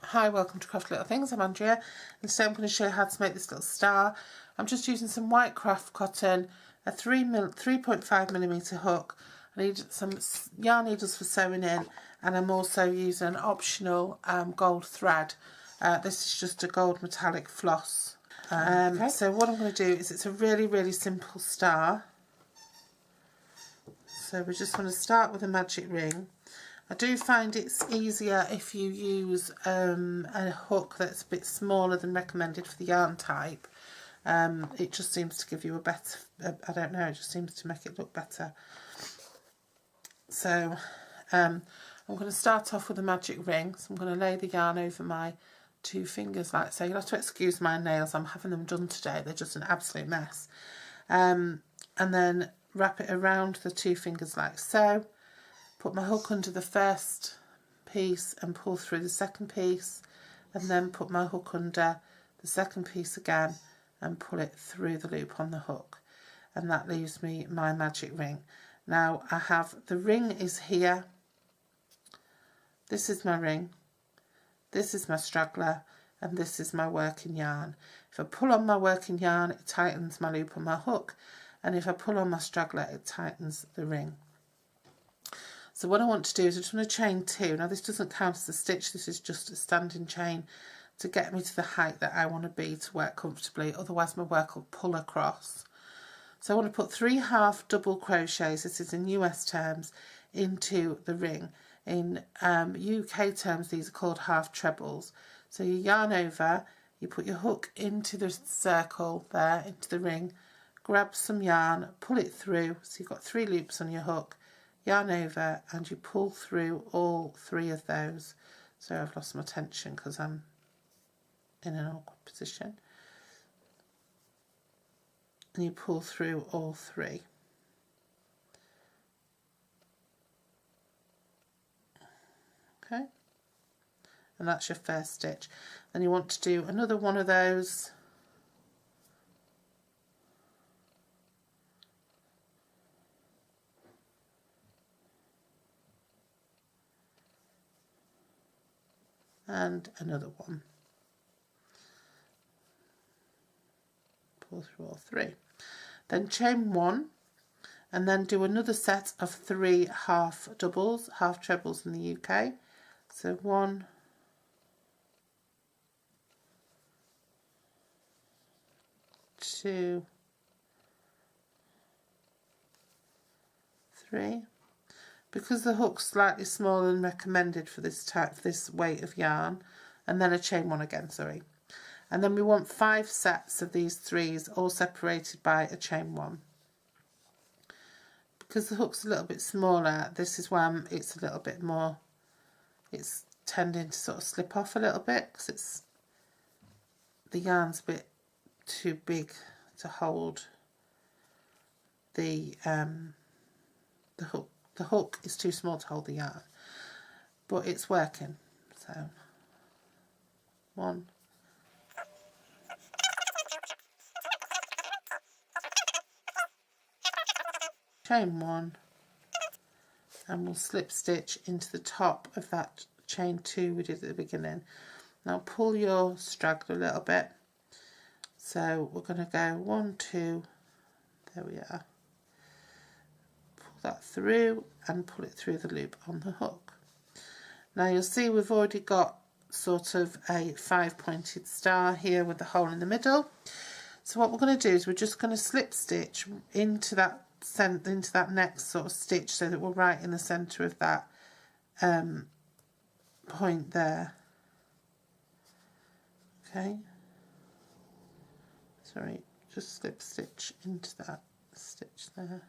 Hi, welcome to Craft Little Things. I'm Andrea, and today I'm going to show you how to make this little star. I'm just using some white craft cotton, a 3.5mm hook. I need some yarn needles for sewing in, and I'm also using an optional gold thread. This is just a gold metallic floss. So what I'm going to do is, it's a really simple star. So we just want to start with a magic ring. I do find it's easier if you use a hook that's a bit smaller than recommended for the yarn type. It just seems to give you a better, I don't know, it just seems to make it look better. So I'm going to start off with a magic ring. So I'm going to lay the yarn over my 2 fingers like so. You'll have to excuse my nails, I'm having them done today, they're just an absolute mess. And then wrap it around the 2 fingers like so. Put my hook under the first piece and pull through the second piece, and then put my hook under the second piece again and pull it through the loop on the hook, and that leaves me my magic ring. Now I have, the ring is here, this is my ring, this is my straggler, and this is my working yarn. If I pull on my working yarn, it tightens my loop on my hook, and if I pull on my straggler, it tightens the ring. So what I want to do is I just want to chain 2. Now this doesn't count as a stitch, this is just a standing chain to get me to the height that I want to be to work comfortably, otherwise my work will pull across. So I want to put 3 half double crochets, this is in US terms, into the ring. In UK terms these are called half trebles. So you yarn over, you put your hook into the circle there, into the ring, grab some yarn, pull it through, so you've got 3 loops on your hook, yarn over, and you pull through all 3 of those. So I've lost my tension because I'm in an awkward position. And you pull through all 3. Okay, and that's your first stitch. Then you want to do another one of those. And another one. Pull through all 3. Then chain 1, and then do another set of 3 half doubles, half trebles in the UK. So 1, 2, 3. Because the hook's slightly smaller than recommended for this type, this weight of yarn, and then a chain 1 again, sorry. And then we want 5 sets of these 3s, all separated by a chain 1. Because the hook's a little bit smaller, this is why it's a little bit more, it's tending to sort of slip off a little bit, because it's, the yarn's a bit too big to hold the hook. The hook is too small to hold the yarn, but it's working. So 1, chain 1, and we'll slip stitch into the top of that chain 2 we did at the beginning. Now pull your straggler a little bit. So we're going to go 1, 2, there we are. That through and pull it through the loop on the hook. Now you'll see we've already got sort of a 5-pointed star here with the hole in the middle. So what we're going to do is we're just going to slip stitch into that next sort of stitch, so that we're right in the centre of that point there. Okay, sorry, just slip stitch into that stitch there.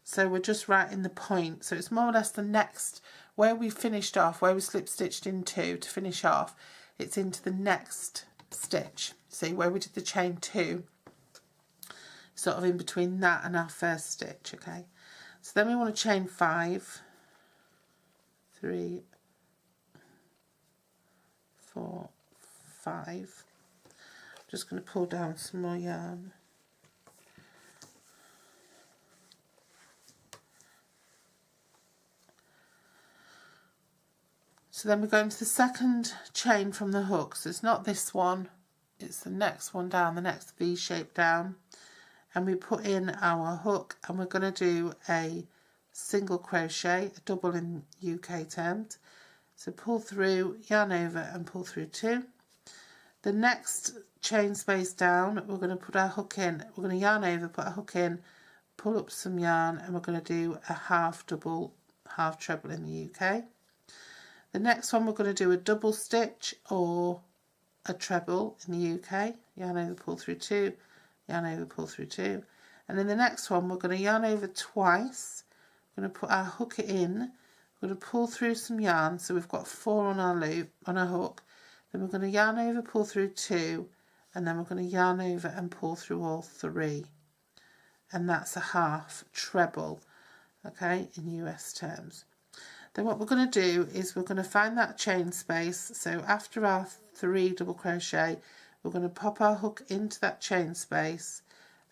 So we're just right in the point, so it's more or less the next, where we finished off, where we slip stitched into to finish off, it's into the next stitch. See where we did the chain 2, sort of in between that and our first stitch. Okay, so then we want to chain 5, 3, 4, 5. I'm just going to pull down some more yarn. So then we're going to the second chain from the hook. So it's not this one, it's the next one down, the next V shape down. And we put in our hook, and we're going to do a single crochet, a double in UK terms. So pull through, yarn over and pull through 2. The next chain space down, we're going to put our hook in. We're going to yarn over, put our hook in, pull up some yarn, and we're going to do a half double, half treble in the UK. The next one we're going to do a double stitch or a treble in the UK. Yarn over, pull through 2, yarn over, pull through 2. And in the next one we're going to yarn over twice. We're going to put our hook in. We're going to pull through some yarn, so we've got 4 on our loop, on our hook. Then we're going to yarn over, pull through 2, and then we're going to yarn over and pull through all 3. And that's a half treble, okay, in US terms. Then what we're going to do is we're going to find that chain space. So after our 3 double crochet, we're going to pop our hook into that chain space,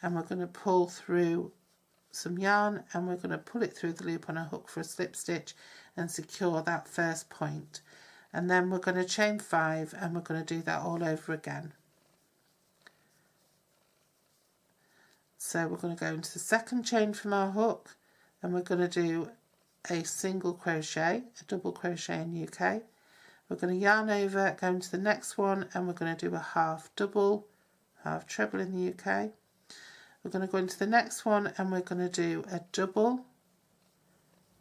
and we're going to pull through some yarn, and we're going to pull it through the loop on a hook for a slip stitch and secure that first point. And then we're going to chain 5, and we're going to do that all over again. So we're going to go into the second chain from our hook, and we're going to do a single crochet, a double crochet in UK. We're going to yarn over, go into the next one, and we're going to do a half double, half treble in the UK. We're going to go into the next one, and we're going to do a double,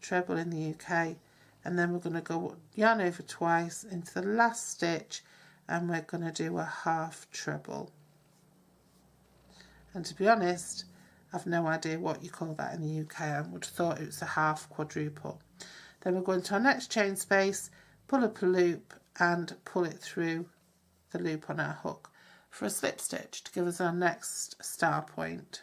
treble in the UK, and then we're going to go yarn over twice into the last stitch, and we're going to do a half treble. And to be honest, I've no idea what you call that in the UK. I would have thought it was a half quadruple. Then we're going to our next chain space, pull up a loop and pull it through the loop on our hook for a slip stitch to give us our next star point.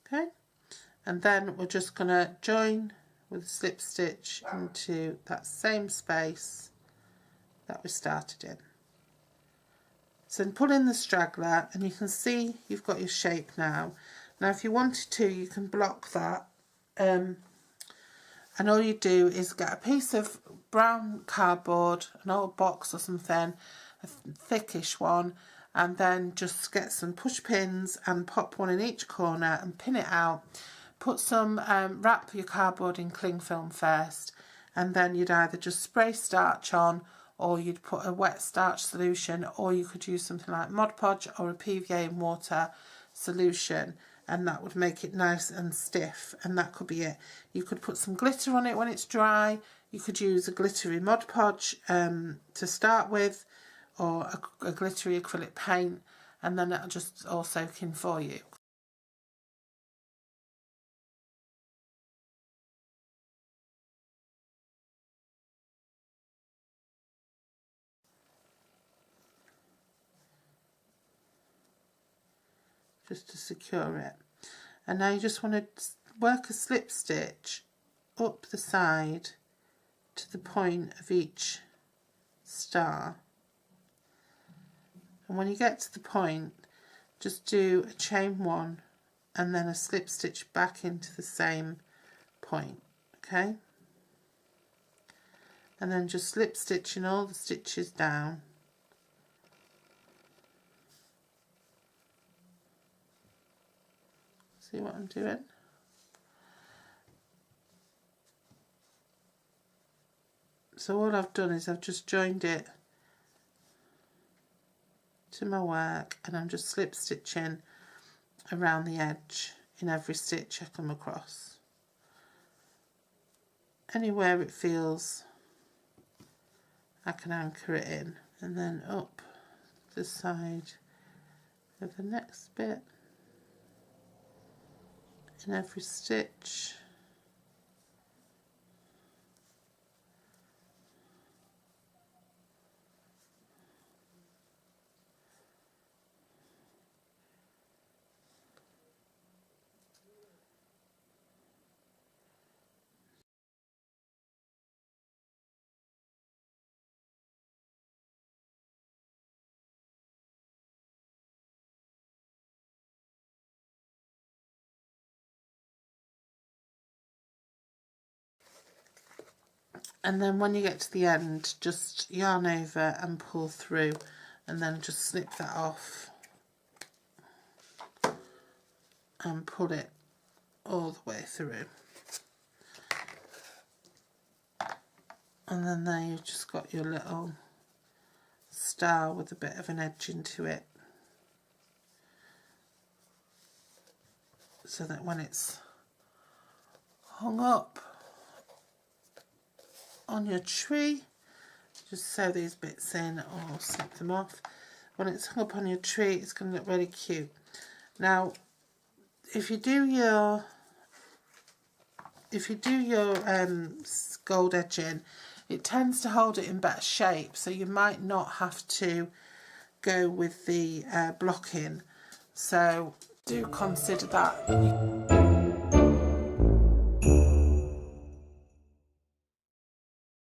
Okay, and then we're just going to join with a slip stitch into that same space that we started in. So then pull in the straggler, and you can see you've got your shape now. Now if you wanted to, you can block that, and all you do is get a piece of brown cardboard, an old box or something, a thickish one, and then just get some push pins and pop one in each corner and pin it out. Put some, wrap your cardboard in cling film first, and then you'd either just spray starch on, or you'd put a wet starch solution, or you could use something like Mod Podge or a PVA in water solution, and that would make it nice and stiff, and that could be it. You could put some glitter on it when it's dry. You could use a glittery Mod Podge to start with, or a glittery acrylic paint, and then it'll just all soak in for you. Just to secure it. And now you just want to work a slip stitch up the side to the point of each star. And when you get to the point, just do a chain 1 and then a slip stitch back into the same point, okay? And then just slip stitching all the stitches down. See what I'm doing? So all I've done is I've just joined it to my work, and I'm just slip stitching around the edge in every stitch I come across. Anywhere it feels I can anchor it in, and then up the side of the next bit in every stitch. And then when you get to the end, just yarn over and pull through, and then just snip that off and pull it all the way through. And then there you've just got your little star with a bit of an edge into it, so that when it's hung up on your tree, just sew these bits in or snip them off. When it's hung up on your tree, it's going to look really cute. Now, if you do your gold edging, it tends to hold it in better shape, so you might not have to go with the blocking. So do consider that.